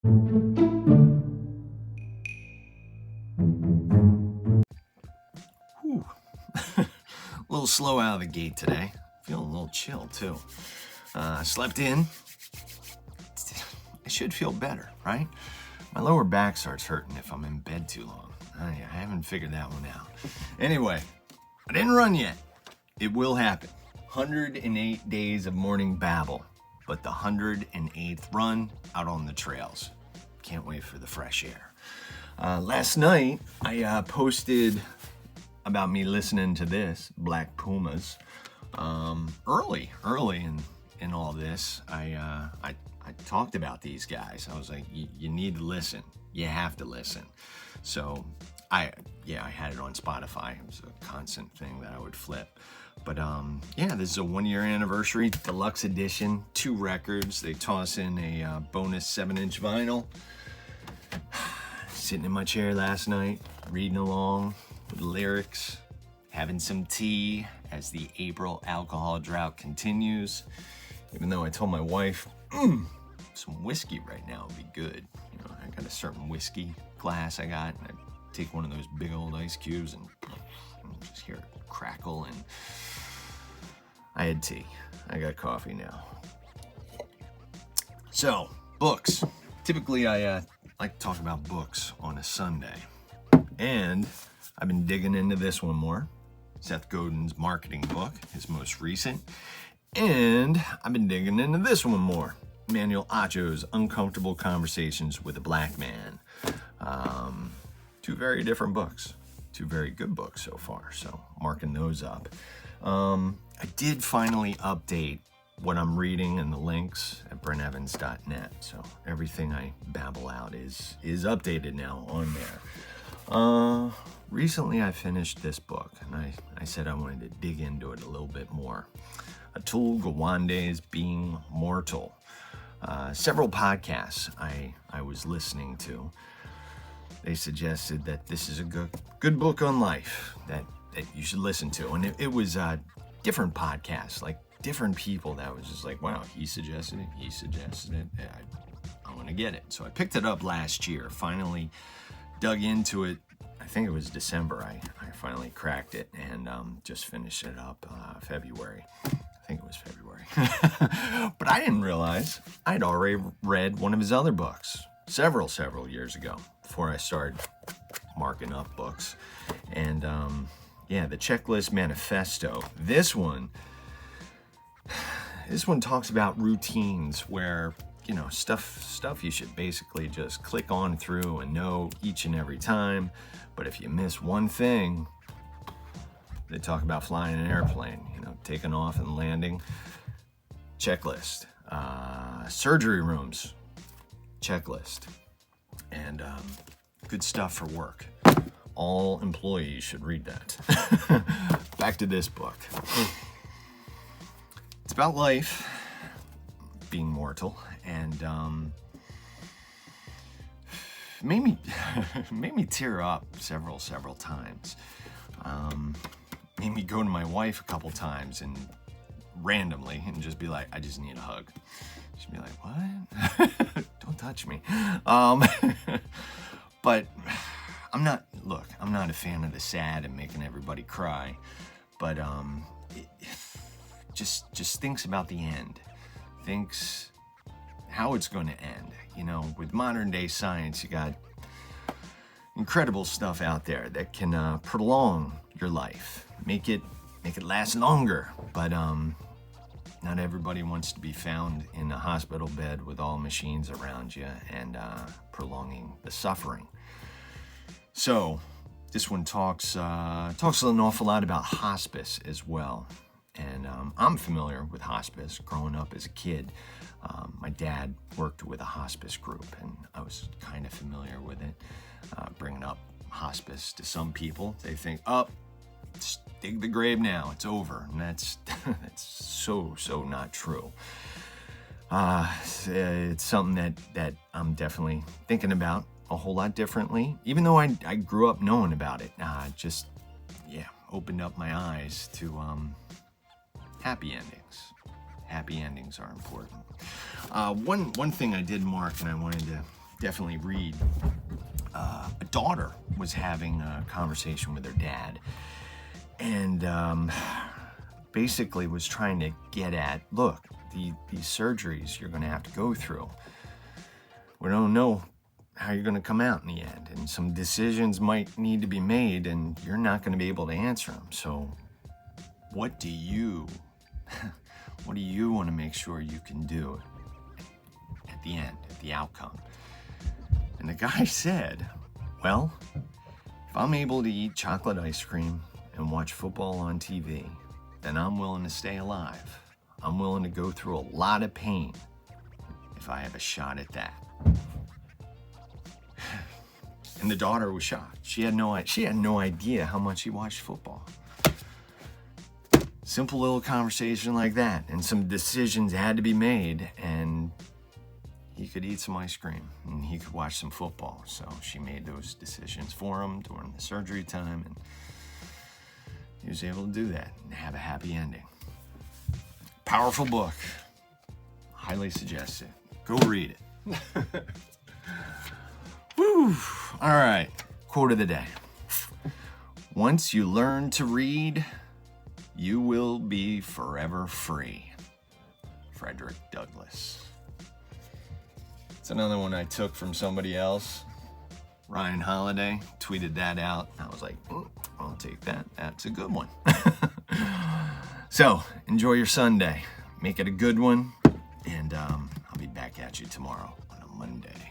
Whew. A little slow out of the gate today. Feeling a little chill too. Slept in. I should feel better, right? My lower back starts hurting if I'm in bed too long. I haven't figured that one out. Anyway, I didn't run yet. It will happen. 108 days of morning babble, but the 108th run out on the trails. Can't wait for the fresh air. Last night, I posted about me listening to this, Black Pumas. Early in all this, I talked about these guys. I was like, you need to listen. You have to listen. So I had it on Spotify. It was a constant thing that I would flip. But this is a 1-year anniversary, deluxe edition, 2 records. They toss in a bonus 7-inch vinyl. Sitting in my chair last night, reading along with the lyrics, having some tea as the April alcohol drought continues. Even though I told my wife, some whiskey right now would be good. You know, I got a certain whiskey glass I got, and I take one of those big old ice cubes and just hear it crackle, and I had tea. I got coffee now. So, books. Typically, I like to talk about books on a Sunday. And I've been digging into this one more. Seth Godin's marketing book, his most recent. And I've been digging into this one more. Manuel Acho's Uncomfortable Conversations with a Black Man. 2 very different books. 2 very good books so far, so marking those up. I did finally update what I'm reading and the links at brentevans.net, so everything I babble out is updated now on there. Recently I finished this book, and I said I wanted to dig into it a little bit more. Atul Gawande's Being Mortal. Several podcasts I was listening to, they suggested that this is a good book on life that you should listen to. And it was different podcasts, like different people that was just like, wow, he suggested it. I want to get it. So I picked it up last year, finally dug into it. I think it was December. I finally cracked it and just finished it up February. I think it was February. But I didn't realize I'd already read one of his other books several years ago before I started marking up books. And the Checklist Manifesto. This one talks about routines where, you know, stuff you should basically just click on through and know each and every time. But if you miss one thing, they talk about flying an airplane, you know, taking off and landing. Checklist. Surgery rooms. Checklist. And good stuff for work. All employees should read that. Back to this book. It's about life, being mortal, and made me tear up several times. Made me go to my wife a couple times and randomly and just be like, I just need a hug. She'd be like, what? Don't touch me. But I'm not a fan of the sad and making everybody cry, but just thinks about the end, thinks how it's going to end. You know, with modern day science, you got incredible stuff out there that can prolong your life, make it last longer. But not everybody wants to be found in a hospital bed with all machines around you and prolonging the suffering. So this one talks an awful lot about hospice as well. And I'm familiar with hospice growing up as a kid. My dad worked with a hospice group, and I was kind of familiar with it. Bringing up hospice to some people, they think, just dig the grave now, it's over. And that's so not true. It's something that I'm definitely thinking about a whole lot differently. Even though I grew up knowing about it, opened up my eyes to happy endings. Happy endings are important. One thing I did mark, and I wanted to definitely read. A daughter was having a conversation with her dad, and basically was trying to get at, look, these surgeries you're going to have to go through, we don't know how you're going to come out in the end, and some decisions might need to be made, and you're not going to be able to answer them. So what do you want to make sure you can do at the end, at the outcome? And the guy said, well, if I'm able to eat chocolate ice cream and watch football on TV, then I'm willing to stay alive. I'm willing to go through a lot of pain if I have a shot at that. And the daughter was shocked. She had no idea how much he watched football. Simple little conversation like that, and some decisions had to be made, and he could eat some ice cream and he could watch some football. So she made those decisions for him during the surgery time, and he was able to do that and have a happy ending. Powerful book. Highly suggest it. Go read it. Woo! All right, quote of the day. Once you learn to read, you will be forever free. Frederick Douglass. It's another one I took from somebody else. Ryan Holiday tweeted that out. I was like, I'll take that. That's a good one. So, enjoy your Sunday. Make it a good one. And I'll be back at you tomorrow on a Monday.